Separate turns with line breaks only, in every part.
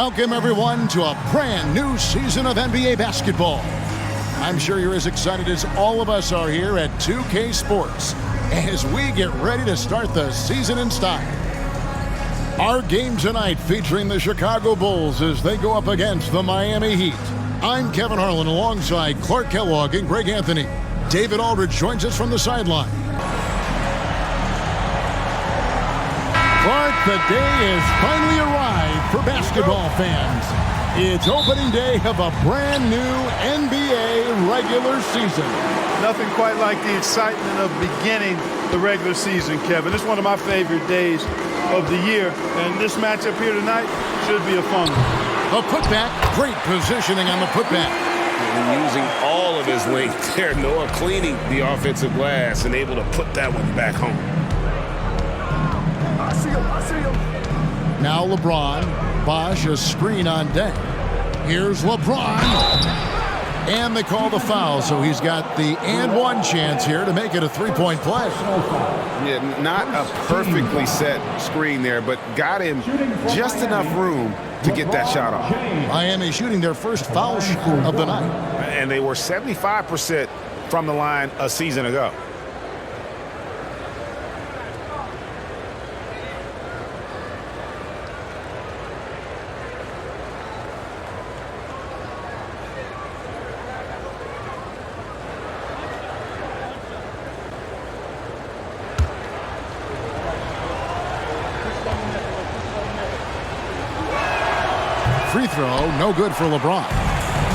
Welcome, everyone, to a brand new season of NBA basketball. I'm sure you're as excited as all of us are here at 2K Sports as we get ready to start the season in style. Our game tonight featuring the Chicago Bulls as they go up against the Miami Heat. I'm Kevin Harlan alongside Clark Kellogg and Greg Anthony. David Aldridge joins us from the sideline. Clark, the day has finally arrived for basketball fans. It's opening day of a brand new NBA regular season.
Nothing quite like the excitement of beginning the regular season, Kevin. It's one of my favorite days of the year, and this matchup here tonight should be a fun one.
A putback, great positioning on the putback.
And using all of his length there, Noah cleaning the offensive glass and able to put that one back home.
Now LeBron, Bosh a screen on deck. Here's LeBron. And they call the foul, so he's got the and one chance here to make it a three-point play.
Yeah, not a perfectly set screen there, but got him just enough room to get that shot off.
Miami shooting their first foul of the night.
And they were 75% from the line a season ago.
Free throw, no good for LeBron.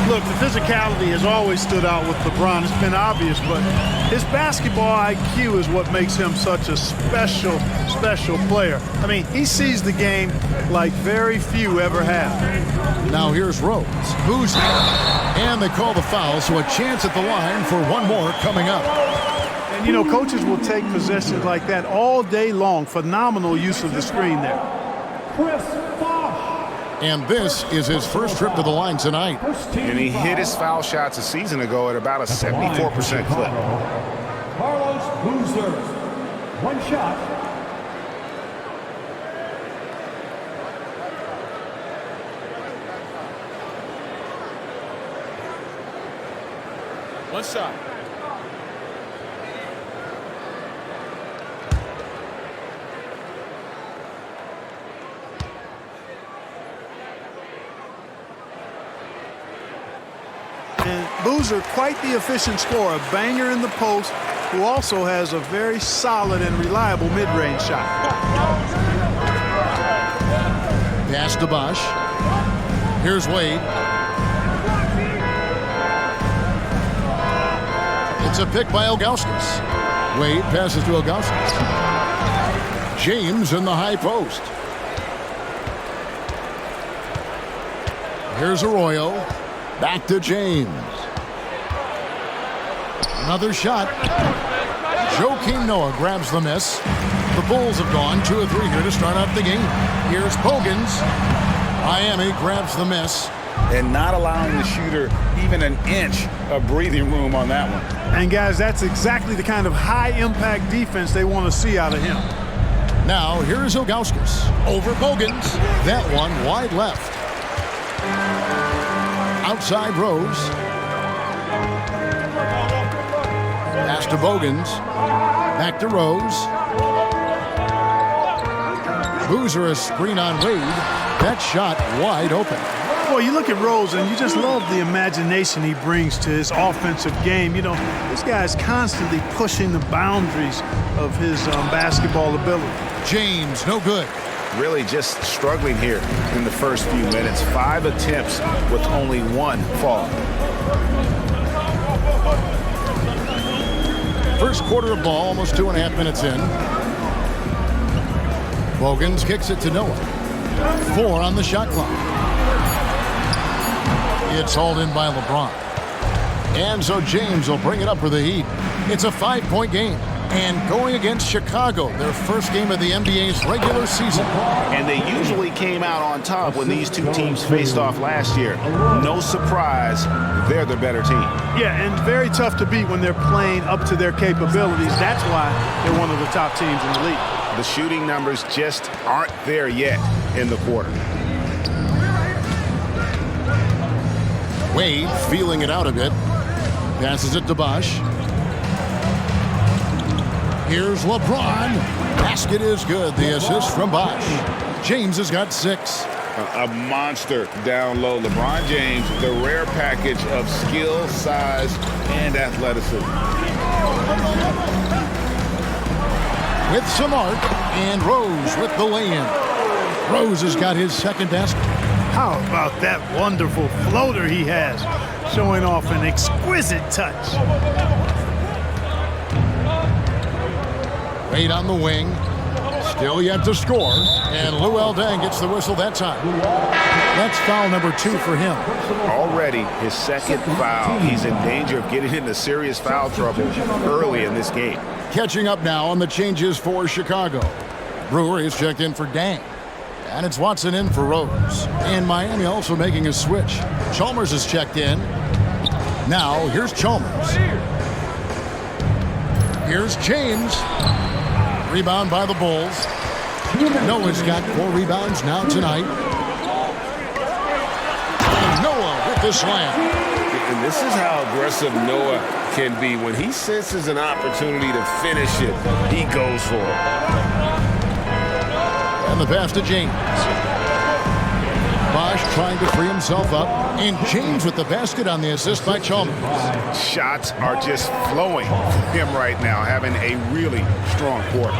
Look, the physicality has always stood out with LeBron. It's been obvious, but his basketball IQ is what makes him such a special player. I mean, he sees the game like very few ever have.
Now here's Rose. Who's and they call the foul, so a chance at the line for one more coming up.
And, you know, coaches will take possessions like that all day long. Phenomenal use of the screen there.
And this is his first trip to the line tonight.
And he hit his foul shots a season ago at about a 74% clip.
Carlos Boozer, one shot.
One shot.
And Boozer, quite the efficient scorer, a banger in the post, who also has a very solid and reliable mid-range shot.
Pass to Bosh. Here's Wade. It's a pick by Ilgauskas. Wade passes to Ilgauskas. James in the high post. Here's Arroyo. Back to James. Another shot. Joakim Noah grabs the miss. The Bulls have gone 2 of 3 here to start out the game. Here's Bogans. Miami grabs the miss.
And not allowing the shooter even an inch of breathing room on that one.
And, guys, that's exactly the kind of high-impact defense they want to see out of him.
Now, here's Ilgauskas. Over Bogans. That one wide left. Outside Rose. Pass to Bogans. Back to Rose. Boozer a screen on Wade. That shot wide open.
Boy, you look at Rose and you just love the imagination he brings to his offensive game. You know, this guy's constantly pushing the boundaries of his basketball ability.
James, no good.
Really just struggling here in the first few minutes. 5 attempts with only 1 fall.
First quarter of ball, almost 2.5 minutes in. Bogans kicks it to Noah. 4 on the shot clock. It's hauled in by LeBron. And so James will bring it up for the Heat. It's a 5-point game. And going against Chicago, their first game of the NBA's regular season.
And they usually came out on top when these two teams faced off last year. No surprise, they're the better team.
Yeah, and very tough to beat when they're playing up to their capabilities. That's why they're one of the top teams in the league.
The shooting numbers just aren't there yet in the quarter.
Wade feeling it out a bit. Passes it to Bosch. Here's LeBron. Basket is good. The assist from Bosch. James has got 6.
A monster down low. LeBron James, the rare package of skill, size, and athleticism.
With some arc, and Rose with the lay-in. Rose has got his second basket.
How about that wonderful floater he has, showing off an exquisite touch.
Wade on the wing. Still yet to score. And Luol Deng gets the whistle that time. That's foul number 2 for him.
Already his second foul. He's in danger of getting into serious foul trouble early in this game.
Catching up now on the changes for Chicago. Brewer is checked in for Deng. And it's Watson in for Rose. And Miami also making a switch. Chalmers is checked in. Now here's Chalmers. Here's James. Rebound by the Bulls. Noah's got 4 rebounds now tonight. And Noah with the slam.
And this is how aggressive Noah can be. When he senses an opportunity to finish it, he goes for it.
And the pass to James. Bosch trying to free himself up. And James with the basket on the assist by Chalmers.
Shots are just flowing from him right now, having a really strong quarter.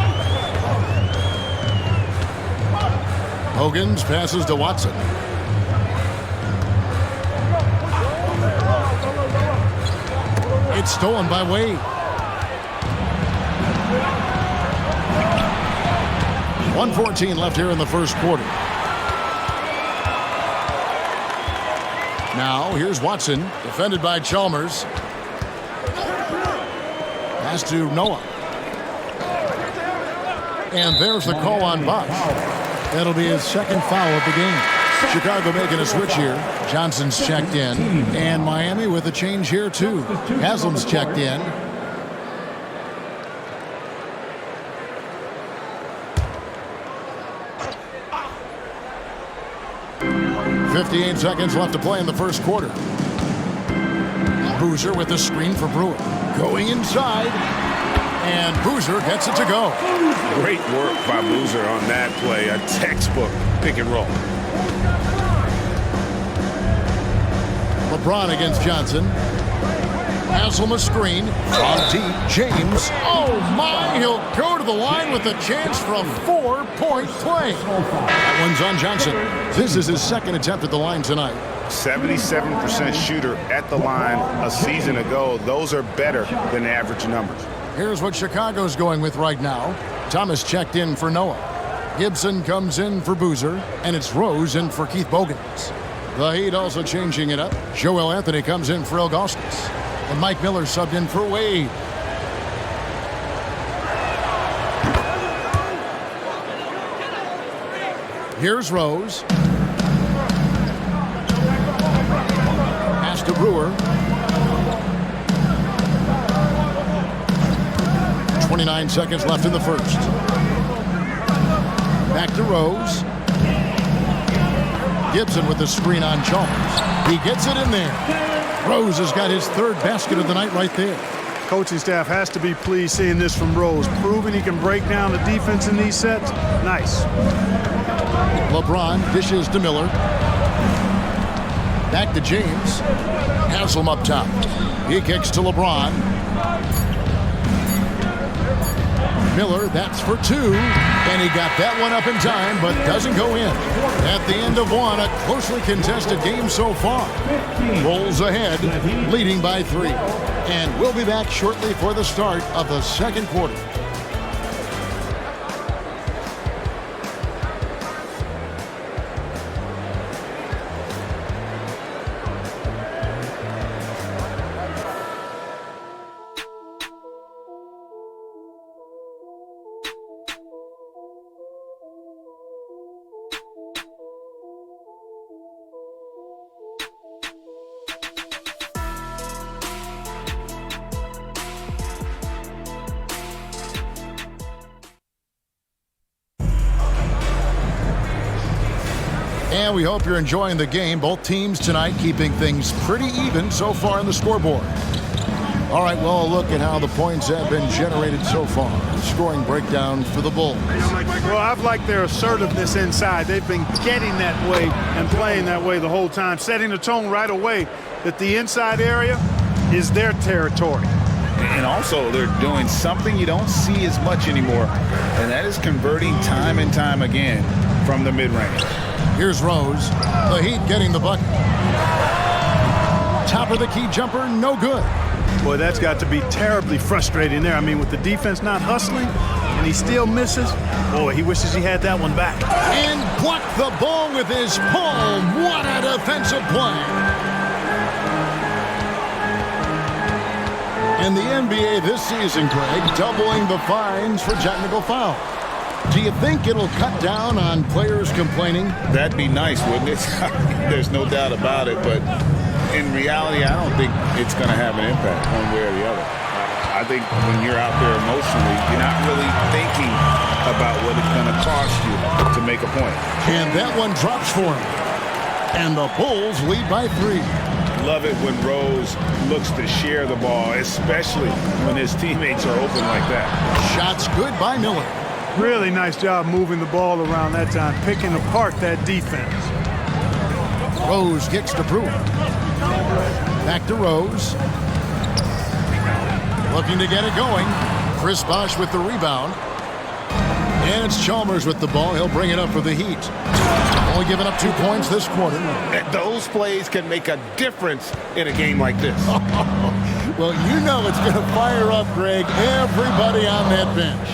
Hogan's passes to Watson. It's stolen by Wade. 1:14 left here in the first quarter. Now, here's Watson, defended by Chalmers. Pass to Noah. And there's the call on Bosch. That'll be his second foul of the game. Chicago making a switch here. Johnson's checked in. And Miami with a change here, too. Haslam's checked in. .58 seconds left to play in the first quarter. Boozer with the screen for Brewer. Going inside. And Boozer gets it to go.
Great work by Boozer on that play. A textbook pick and roll.
LeBron against Johnson. Haslam a screen. From deep. James. Oh my! He'll go to the line with a chance for a 4-point play. That one's on Johnson. This is his second attempt at the line tonight.
77% shooter at the line a season ago. Those are better than the average numbers.
Here's what Chicago's going with right now. Thomas checked in for Noah. Gibson comes in for Boozer. And it's Rose in for Keith Bogans. The Heat also changing it up. Joel Anthony comes in for Ilgauskas. And Mike Miller subbed in for Wade. Here's Rose. Pass to Brewer. 29 seconds left in the first. Back to Rose. Gibson with the screen on Chalmers. He gets it in there. Rose has got his third basket of the night right there.
Coaching staff has to be pleased seeing this from Rose. Proving he can break down the defense in these sets. Nice.
LeBron dishes to Miller. Back to James. Haslam up top. He kicks to LeBron. Miller, that's for 2. And he got that one up in time, but doesn't go in. At the end of one, a closely contested game so far. Rolls ahead, leading by 3. And we'll be back shortly for the start of the second quarter. And we hope you're enjoying the game. Both teams tonight keeping things pretty even so far on the scoreboard. All right, well, a look at how the points have been generated so far. Scoring breakdown for the Bulls.
Well, I've liked their assertiveness inside. They've been getting that way and playing that way the whole time, setting the tone right away that the inside area is their territory.
And also, they're doing something you don't see as much anymore, and that is converting time and time again from the mid-range.
Here's Rose. The Heat getting the bucket. Top of the key jumper, no good.
Boy, that's got to be terribly frustrating there. I mean, with the defense not hustling and he still misses, boy, he wishes he had that one back.
And blocked the ball with his palm. What a defensive play. In the NBA this season, Greg, doubling the fines for technical foul. Do you think it'll cut down on players complaining?
That'd be nice, wouldn't it? There's no doubt about it, but in reality, I don't think it's going to have an impact one way or the other. I think when you're out there emotionally, you're not really thinking about what it's going to cost you to make a point.
And that one drops for him. And the Bulls lead by 3.
Love it when Rose looks to share the ball, especially when his teammates are open like that.
Shots good by Miller.
Really nice job moving the ball around that time, picking apart that defense.
Rose kicks to Brewer. Back to Rose. Looking to get it going. Chris Bosh with the rebound. And it's Chalmers with the ball. He'll bring it up for the Heat. Only giving up 2 points this quarter.
Those plays can make a difference in a game like this.
Well, you know it's going to fire up, Greg, everybody on that bench.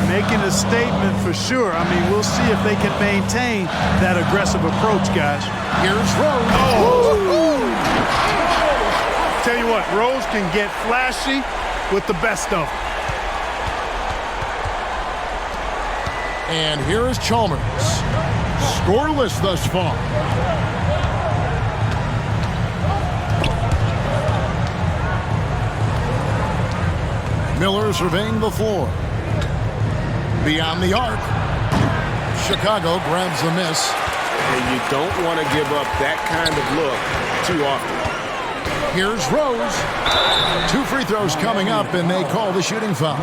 Making a statement for sure. I mean, we'll see if they can maintain that aggressive approach, guys.
Here's Rose.
Oh! Tell you what, Rose can get flashy with the best of them.
And here is Chalmers. Scoreless thus far. Miller surveying the floor. Beyond the arc. Chicago grabs the miss.
And you don't want to give up that kind of look too often.
Here's Rose. 2 free throws coming up, and they call the shooting foul.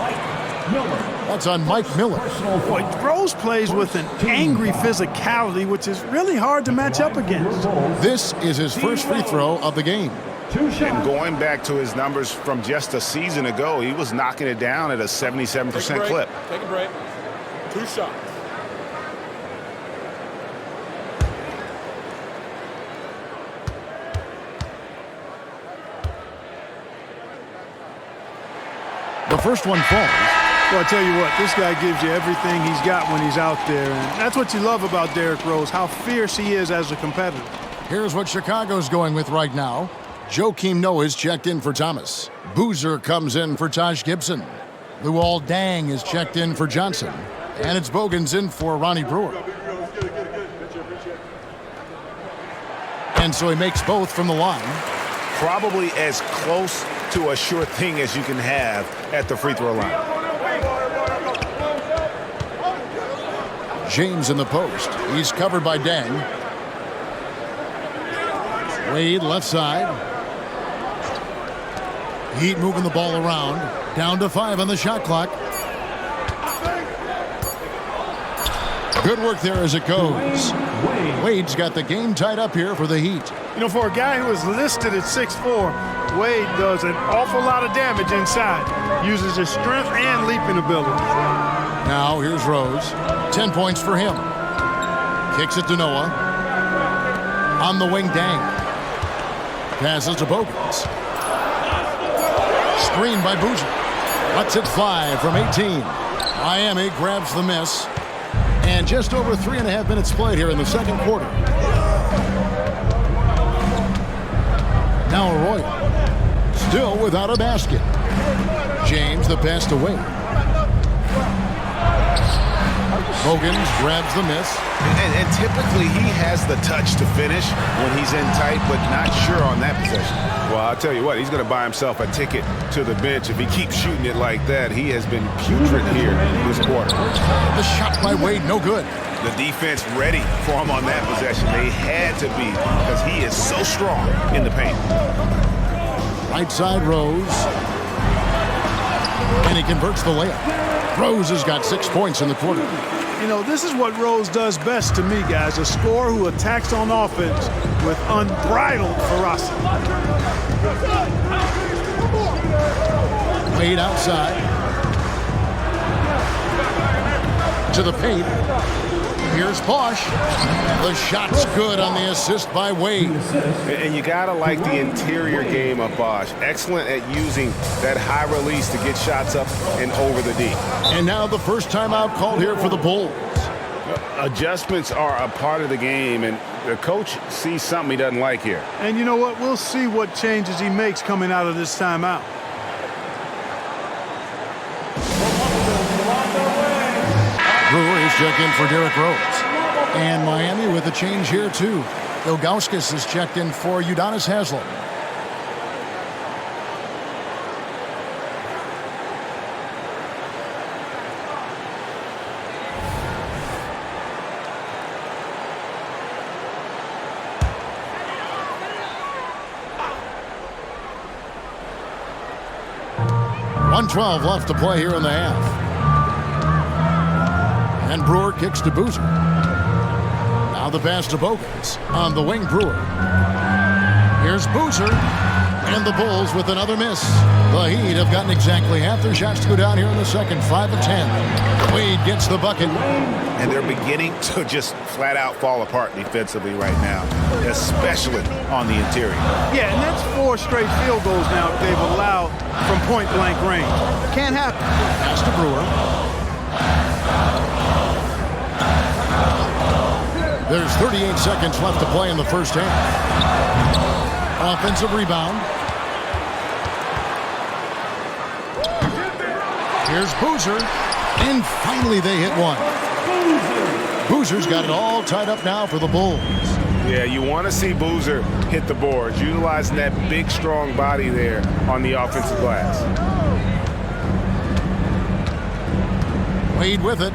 That's on Mike Miller.
Boy, Rose plays with an angry physicality, which is really hard to match up against.
This is his first free throw of the game.
And going back to his numbers from just a season ago, he was knocking it down at a 77% clip.
Take a break. 2 shots.
The first one falls.
Well, I tell you what, this guy gives you everything he's got when he's out there. And that's what you love about Derrick Rose, how fierce he is as a competitor.
Here's what Chicago's going with right now. Joakim Noah's checked in for Thomas. Boozer comes in for Taj Gibson. Luol Deng is checked in for Johnson. And it's Bogans in for Ronnie Brewer. And so he makes both from the line.
Probably as close to a sure thing as you can have at the free throw line.
James in the post. He's covered by Deng. Wade left side. Heat moving the ball around. Down to 5 on the shot clock. Good work there as it goes. Wade's got the game tied up here for the Heat.
You know, for a guy who is listed at 6'4", Wade does an awful lot of damage inside. Uses his strength and leaping ability.
Now here's Rose. 10 points for him. Kicks it to Noah. On the wing, Deng. Passes to Bogans. Screen by Boozer. Lets it fly from 18. Miami grabs the miss. And just over 3.5 minutes played here in the second quarter. Now Arroyo. Still without a basket. James the pass to Wade. Bogans grabs the miss.
And typically he has the touch to finish when he's in tight, but not sure on that possession.
Well, I'll tell you what, he's going to buy himself a ticket to the bench. If he keeps shooting it like that, he has been putrid here this quarter.
The shot by Wade, no good.
The defense ready for him on that possession. They had to be because he is so strong in the paint.
Right side, Rose. And he converts the layup. Rose has got 6 points in the quarter.
You know, this is what Rose does best to me, guys. A scorer who attacks on offense with unbridled ferocity.
Wade outside. To the paint. Here's Bosch. The shot's good on the assist by Wade.
And you got to like the interior game of Bosch. Excellent at using that high release to get shots up and over the D.
And now the first timeout called here for the Bulls.
Adjustments are a part of the game, and the coach sees something he doesn't like here.
And you know what? We'll see what changes he makes coming out of this timeout.
Brewer is checked in for Derrick Rose. And Miami with a change here, too. Ilgauskas is checked in for Udonis Haslem. .112 left to play here in the half. And Brewer kicks to Boozer. Now the pass to Bogans. On the wing, Brewer. Here's Boozer. And the Bulls with another miss. The Heat have gotten exactly half their shots to go down here in the second. 5 of 10. Wade gets the bucket.
And they're beginning to just flat out fall apart defensively right now, especially on the interior.
Yeah, and that's 4 straight field goals now they've allowed from point-blank range. Can't happen.
Pass to Brewer. There's 38 seconds left to play in the first half. Offensive rebound. Here's Boozer. And finally they hit one. Boozer's got it all tied up now for the Bulls.
Yeah, you want to see Boozer hit the boards, utilizing that big, strong body there on the offensive glass.
Wade with it.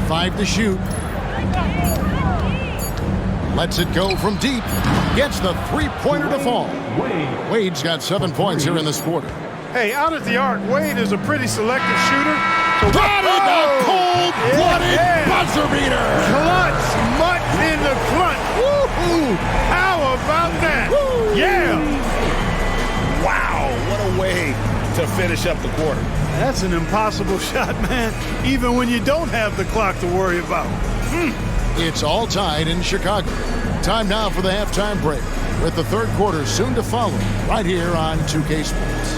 Five to shoot. Lets it go from deep. Gets the three-pointer to fall. Wade's got 7 points here in this quarter.
Hey, out at the arc, Wade is a pretty selective shooter. So
the cold-blooded buzzer beater.
Clutch, mutt in the clutch. Woo-hoo! How about that? Woo. Yeah!
Wow, what a way to finish up the quarter.
That's an impossible shot, man, even when you don't have the clock to worry about.
It's all tied in Chicago. Time now for the halftime break, with the third quarter soon to follow, right here on 2K Sports.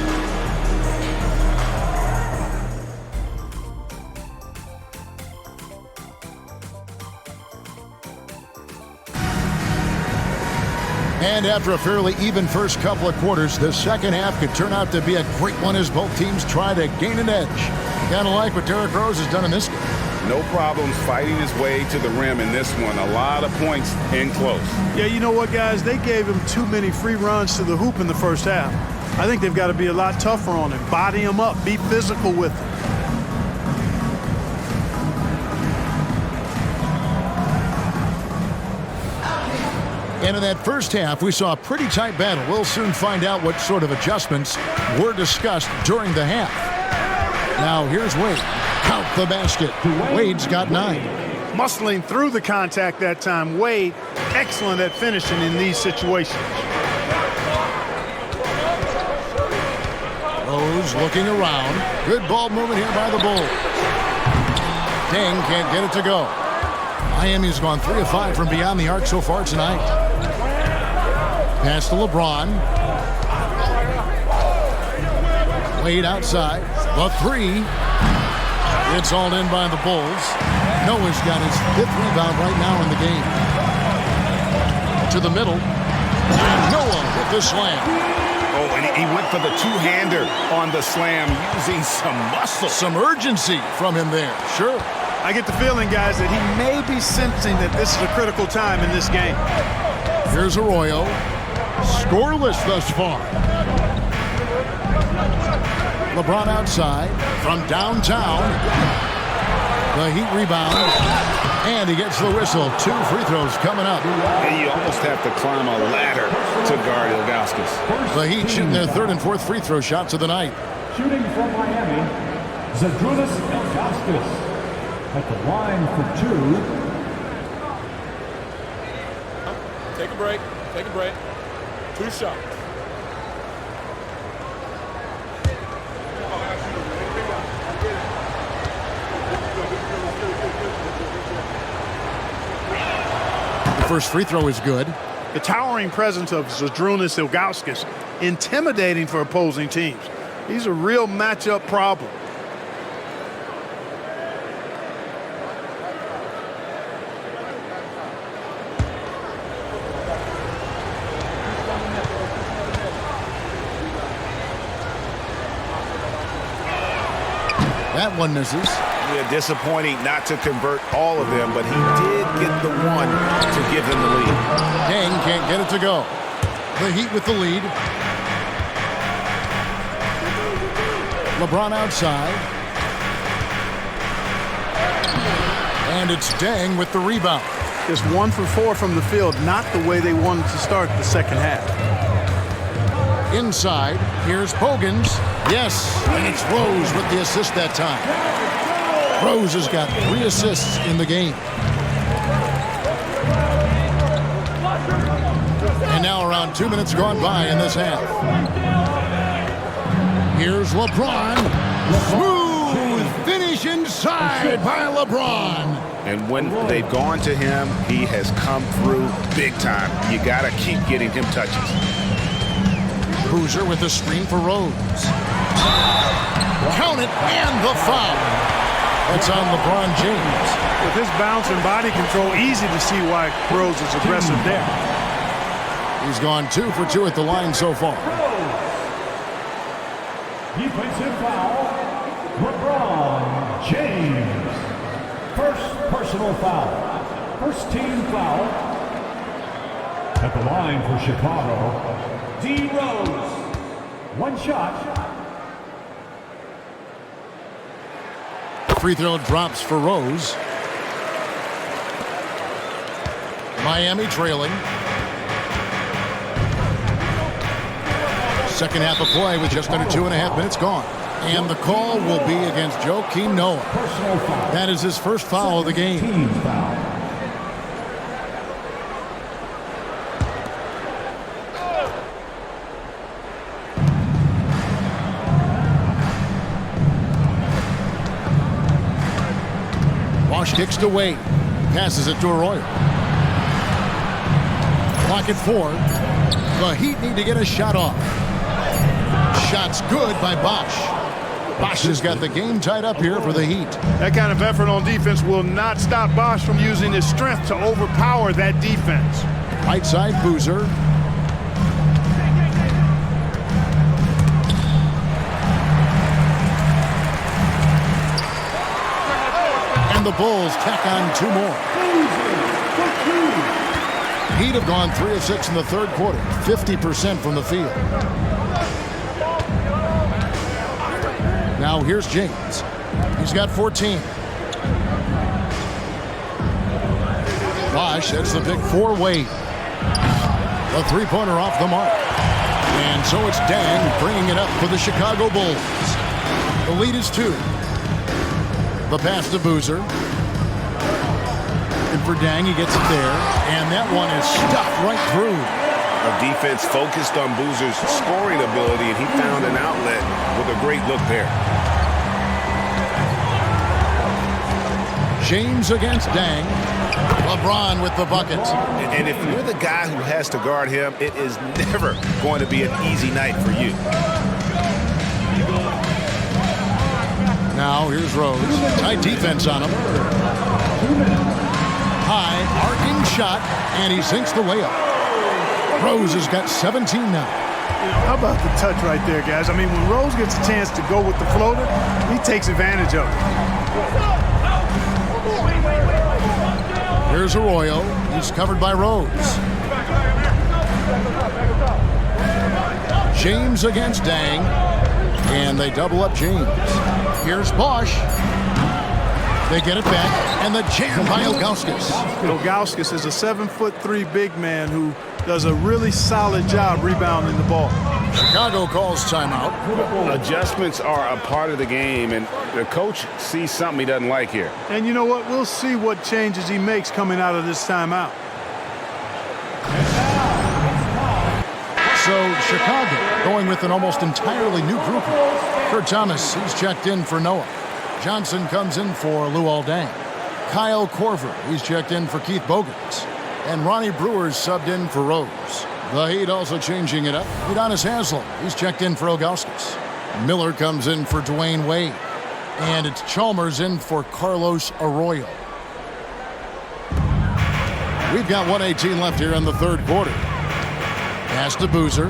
And after a fairly even first couple of quarters, the second half could turn out to be a great one as both teams try to gain an edge. Kind of like what Derrick Rose has done in this game.
No problems fighting his way to the rim in this one. A lot of points in close.
Yeah, you know what, guys? They gave him too many free runs to the hoop in the first half. I think they've got to be a lot tougher on him. Body him up. Be physical with him.
And in that first half, we saw a pretty tight battle. We'll soon find out what sort of adjustments were discussed during the half. Now here's Wade. Count the basket. Wade's got 9.
Muscling through the contact that time. Wade, excellent at finishing in these situations.
Rose looking around. Good ball movement here by the Bulls. King can't get it to go. Miami's gone 3 of 5 from beyond the arc so far tonight. Pass to LeBron. Wade outside. The 3. It's all in by the Bulls. Noah's got his 5th rebound right now in the game. To the middle. And Noah with the slam.
Oh, and he went for the two-hander on the slam using some muscle.
Some urgency from him there. Sure.
I get the feeling, guys, that he may be sensing that this is a critical time in this game.
Here's Arroyo. Scoreless thus far. LeBron outside from downtown. The Heat rebound. And he gets the whistle. 2 free throws coming up.
And you almost have to climb a ladder to guard Ilgauskas.
The Heat shooting their 3rd and 4th free throw shots of the night.
Shooting from Miami, Zadrunas Ilgauskas at the line for 2.
Take a break. Take a break. 2 shots.
The first free throw is good.
The towering presence of Zadrunas Ilgauskas, intimidating for opposing teams. He's a real matchup problem.
That one misses.
Yeah, disappointing not to convert all of them, but he did get the one to give him the lead.
Dang can't get it to go. The Heat with the lead. LeBron outside. And it's Dang with the rebound.
Just 1 for 4 from the field, not the way they wanted to start the second half.
Inside, here's Bogans. Yes, and it's Rose with the assist that time. Rose has got 3 assists in the game. And now around 2 minutes gone by in this half. Here's LeBron. Smooth finish inside by LeBron.
And when they've gone to him, he has come through big time. You got to keep getting him touches.
Boozer with the screen for Rose. Count it, and the foul. That's on LeBron James.
With his bounce and body control, easy to see why Rose is aggressive there.
He's gone 2 for 2 at the line so far.
Defensive foul, LeBron James. First personal foul. First team foul. At the line for Chicago, D. Rose. 1 shot.
Free throw drops for Rose. Miami trailing. Second half of play with just under 2.5 minutes gone. And the call will be against Joakim Noah. That is his first foul of the game.
Team foul.
Bosch kicks to Wade. Passes it to Arroyo. Clock at 4. The Heat need to get a shot off. Shot's good by Bosch. Bosch has got the game tied up here for the Heat.
That kind of effort on defense will not stop Bosch from using his strength to overpower that defense.
Right side, Boozer. And the Bulls tack on 2 more. Heat have gone 3 of 6 in the 3rd quarter, 50% from the field. Now here's James. He's got 14. Bosch, that's the pick for Wade. A 3-pointer off the mark. And so it's Dang bringing it up for the Chicago Bulls. The lead is 2. The pass to Boozer. And for Dang, he gets it there. And that one is stuffed right through.
A defense focused on Boozer's scoring ability, and he found an outlet with a great look there.
James against Dang. LeBron with the bucket.
And if you're the guy who has to guard him, it is never going to be an easy night for you.
Now here's Rose. Tight defense on him. High, arcing shot, and he sinks the layup. Rose has got 17 now.
How about the touch right there, guys? I mean, when Rose gets a chance to go with the floater, he takes advantage of it.
Here's Arroyo. He's covered by Rose. James against Dang. And they double up James. Here's Bosch. They get it back. And the jam by Ilgauskas.
Ilgauskas is a 7'3" big man who does a really solid job rebounding the ball.
Chicago calls timeout.
Adjustments are a part of the game, and the coach sees something he doesn't like here.
And you know what? We'll see what changes he makes coming out of this timeout.
So Chicago going with an almost entirely new group. Kurt Thomas, he's checked in for Noah. Johnson comes in for Luol Deng. Kyle Korver, he's checked in for Keith Bogans. And Ronnie Brewer's subbed in for Rose. The Heat also changing it up. Udonis Haslem, he's checked in for Ilgauskas. Miller comes in for Dwayne Wade. And it's Chalmers in for Carlos Arroyo. We've got 1:18 left here in the third quarter. Pass to Boozer.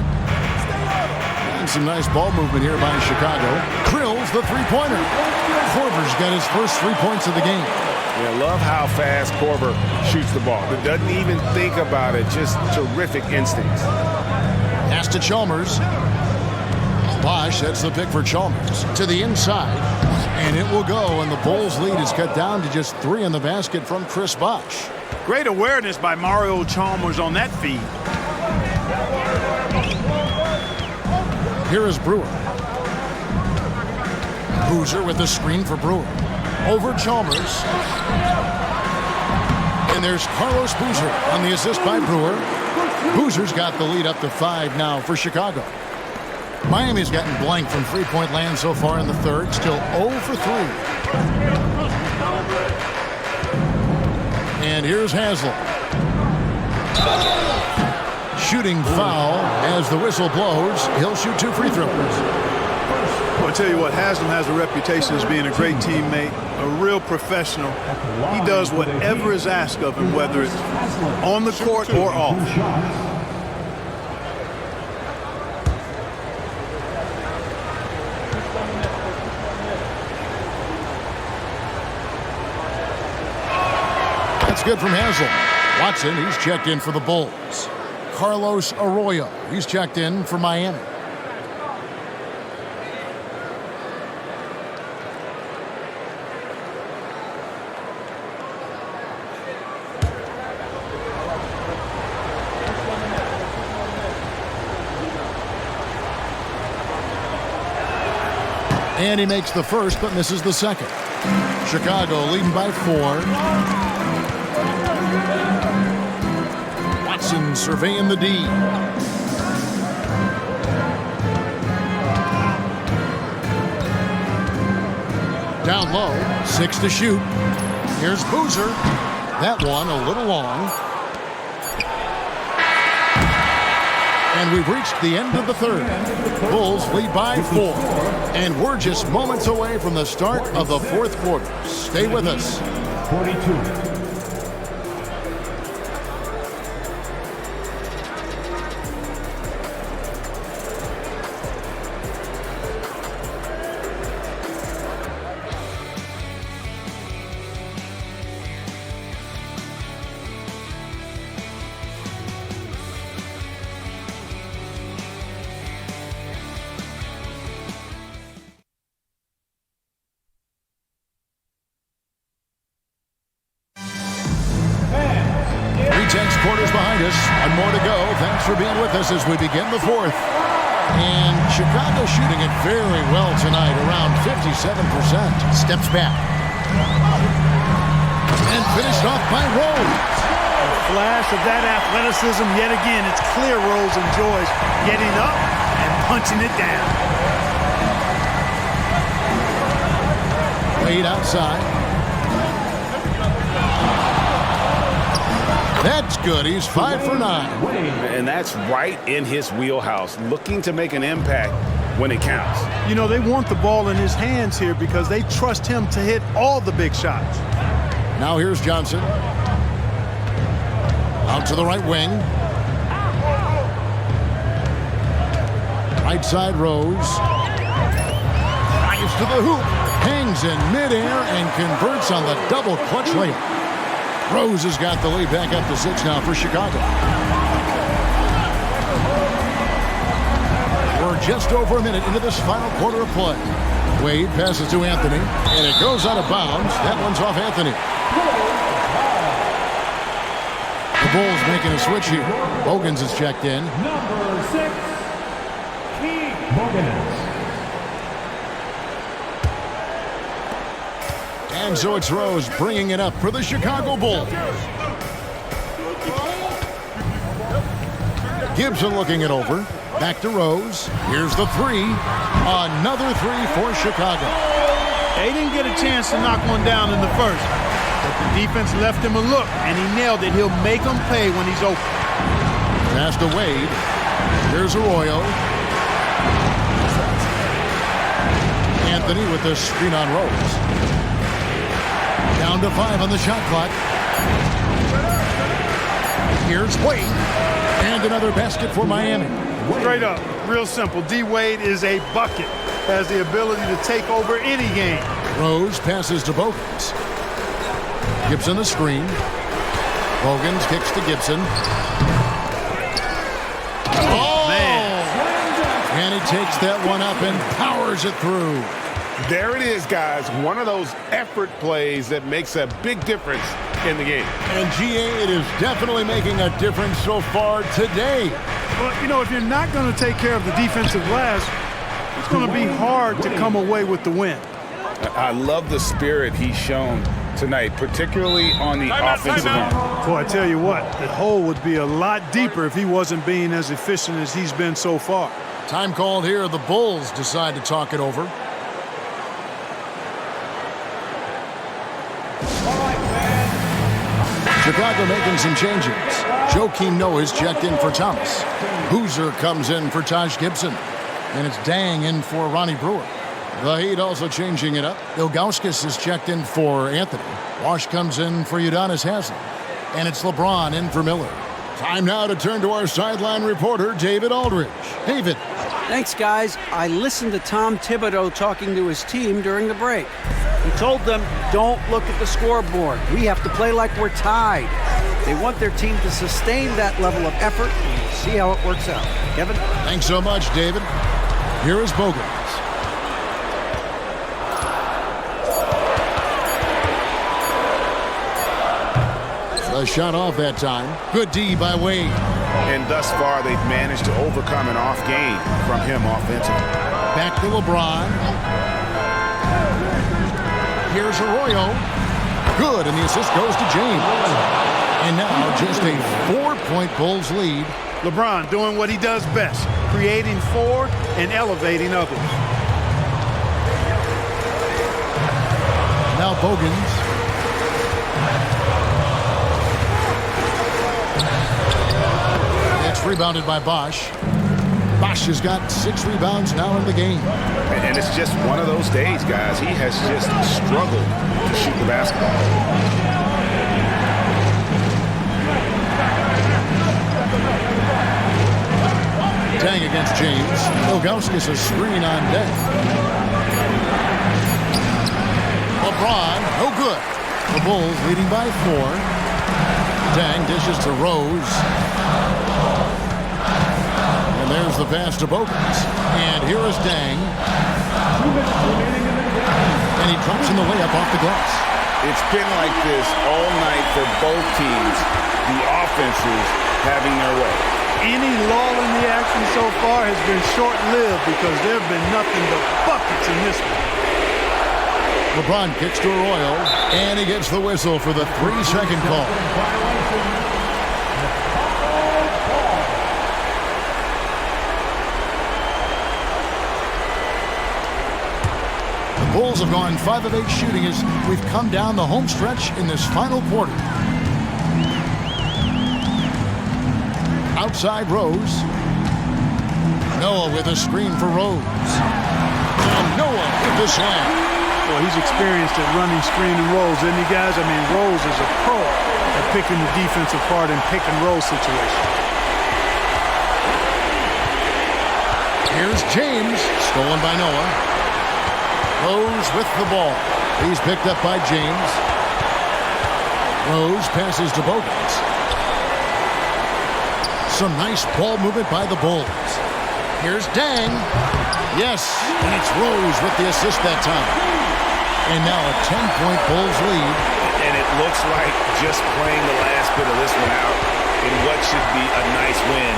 And some nice ball movement here by Chicago. Drills the three-pointer. Korver's got his first 3 points of the game.
Yeah, love how fast Korver shoots the ball. But doesn't even think about it. Just terrific instincts.
Pass to Chalmers. Bosch, that's the pick for Chalmers. To the inside. And it will go, and the Bulls' lead is cut down to just 3 in the basket from Chris Bosch.
Great awareness by Mario Chalmers on that feed.
Here is Brewer. Boozer with the screen for Brewer. Over Chalmers. And there's Carlos Boozer on the assist by Brewer. Boozer's got the lead up to 5 now for Chicago. Miami's gotten blank from three-point land so far in the third. Still 0 for 3. And here's Haslem. Shooting foul as the whistle blows. He'll shoot 2 free throws.
I'll tell you what, Haslem has a reputation as being a great teammate, a real professional. He does whatever is asked of him, whether it's on the court or off.
That's good from Haslem. Watson, he's checked in for the Bulls. Carlos Arroyo, he's checked in for Miami. And he makes the first, but misses the second. Chicago leading by 4. Watson surveying the D. Down low, 6 to shoot. Here's Boozer. That one a little long. And we've reached the end of the third. Bulls lead by 4. And we're just moments away from the start of the fourth quarter. Stay with us.
42.
Quarters behind us. One more to go. Thanks for being with us as we begin the fourth. And Chicago shooting it very well tonight, around 57%. Steps back. And finished off by Rose.
A flash of that athleticism yet again. It's clear Rose enjoys getting up and punching it down.
Wade outside. That's good. He's 5 for 9.
And that's right in his wheelhouse, looking to make an impact when it counts.
You know, they want the ball in his hands here because they trust him to hit all the big shots.
Now here's Johnson. Out to the right wing. Right side, Rose. Drives to the hoop. Hangs in midair and converts on the double clutch layup. Rose has got the lead back up to 6 now for Chicago. We're just over a minute into this final quarter of play. Wade passes to Anthony, and it goes out of bounds. That one's off Anthony. The Bulls making a switch here. Bogans is checked in.
Number 6, Keith Bogans.
And so it's Rose bringing it up for the Chicago Bulls. Gibson looking it over. Back to Rose. Here's the three. Another three for Chicago.
They didn't get a chance to knock one down in the first, but the defense left him a look, and he nailed it. He'll make them pay when he's open.
Pass to Wade. Here's Arroyo. Anthony with the screen on Rose. Down to 5 on the shot clock. Here's Wade. And another basket for Miami.
Straight up, real simple. D. Wade is a bucket. Has the ability to take over any game.
Rose passes to Bogans. Gibson the screen. Bogans kicks to Gibson. Oh, man. And he takes that one up and powers it through.
There it is, guys. One of those effort plays that makes a big difference in the game.
And GA, it is definitely making a difference so far today.
Well, you know, if you're not going to take care of the defensive glass, it's going to be hard to come away with the win.
I love the spirit he's shown tonight, particularly on the offensive end.
Boy, I tell you what, the hole would be a lot deeper if he wasn't being as efficient as he's been so far.
Time called here. The Bulls decide to talk it over. Chicago making some changes. Joakim Noah is checked in for Thomas. Boozer comes in for Taj Gibson. And it's Dang in for Ronnie Brewer. The Heat also changing it up. Ilgauskas is checked in for Anthony. Wash comes in for Udonis Haslem. And it's LeBron in for Miller. Time now to turn to our sideline reporter, David Aldridge. David.
Thanks, guys. I listened to Tom Thibodeau talking to his team during the break. He told them, don't look at the scoreboard. We have to play like we're tied. They want their team to sustain that level of effort and see how it works out. Kevin?
Thanks so much, David. Here is Bogans. A shot off that time. Good D by Wade.
And thus far, they've managed to overcome an off game from him offensively.
Back to LeBron. Here's Arroyo. Good, and the assist goes to James. And now just a 4-point Bulls lead.
LeBron doing what he does best, creating for and elevating others.
Now Bogans. It's rebounded by Bosch. Bosch has got 6 rebounds now in the game.
And it's just one of those days, guys. He has just struggled to shoot the basketball.
Dang against James. Ilgauskas a screen on deck. LeBron, no good. The Bulls leading by 4. Dang dishes to Rose. And there's the pass to Bogans. And here is Dang. And he drops in the layup off the glass.
It's been like this all night for both teams. The offenses having their way.
Any lull in the action so far has been short-lived because there have been nothing but buckets in this one.
LeBron kicks to Arroyo, and he gets the whistle for the 3-second call. The Bulls have gone 5 of 8 shooting as we've come down the home stretch in this final quarter. Outside Rose. Noah with a screen for Rose. And Noah with the slam.
Well, he's experienced at running screen and rolls, isn't he, guys? I mean, Rose is a pro at picking the defense apart in pick and roll situations.
Here's James, stolen by Noah. Rose with the ball. He's picked up by James. Rose passes to Bogans. Some nice ball movement by the Bulls. Here's Dang. Yes, and it's Rose with the assist that time. And now a 10-point Bulls lead.
And it looks like just playing the last bit of this one out in what should be a nice win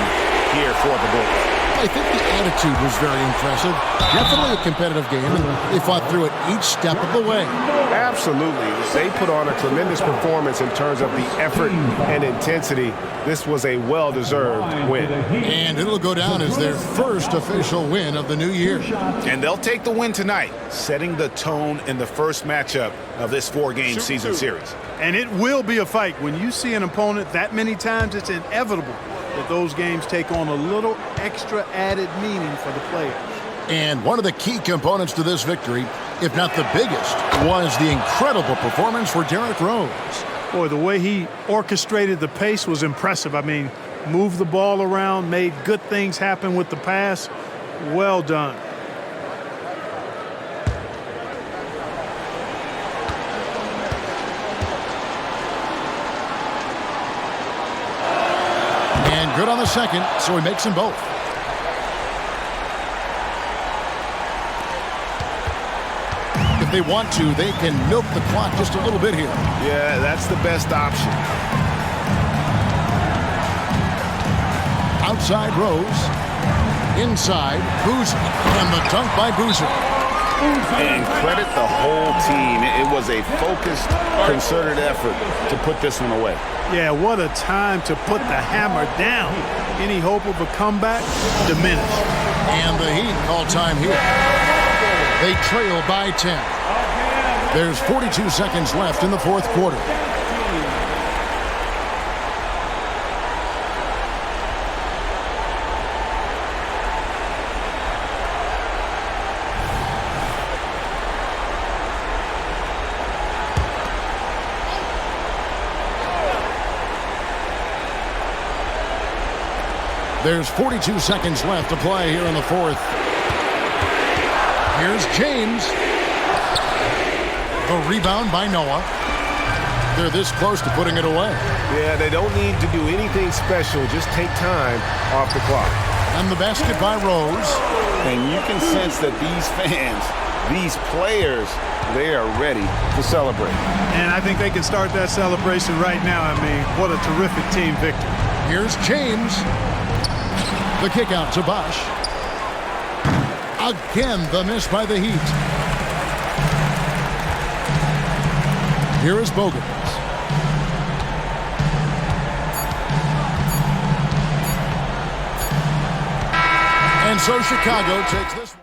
here for the Bulls.
I think the attitude was very impressive. Definitely a competitive game, and they fought through it each step of the way.
Absolutely. They put on a tremendous performance in terms of the effort and intensity. This was a well-deserved win.
And it'll go down as their first official win of the new year.
And they'll take the win tonight, setting the tone in the first matchup of this 4-game season series.
And it will be a fight. When you see an opponent that many times, it's inevitable that those games take on a little extra added meaning for the players.
And one of the key components to this victory, if not the biggest, was the incredible performance for Derrick Rose.
Boy, the way he orchestrated the pace was impressive. I mean, moved the ball around, made good things happen with the pass. Well done.
And good on the second, so he makes them both. If they want to, they can milk the clock just a little bit here.
Yeah, that's the best option.
Outside Rose. Inside, Boozer. And the dunk by Boozer.
And credit the whole team. It was a focused, concerted effort to put this one away.
Yeah, what a time to put the hammer down. Any hope of a comeback diminished.
And the Heat call time here. They trail by 10. There's 42 seconds left in the fourth quarter. There's 42 seconds left to play here in the fourth. Here's James. The rebound by Noah. They're this close to putting it away.
Yeah, they don't need to do anything special. Just take time off the clock.
And the basket by Rose.
And you can sense that these fans, these players, they are ready to celebrate.
And I think they can start that celebration right now. I mean, what a terrific team victory.
Here's James. The kick out to Bosch. Again, the miss by the Heat. Here is Bogans. And so Chicago takes this one.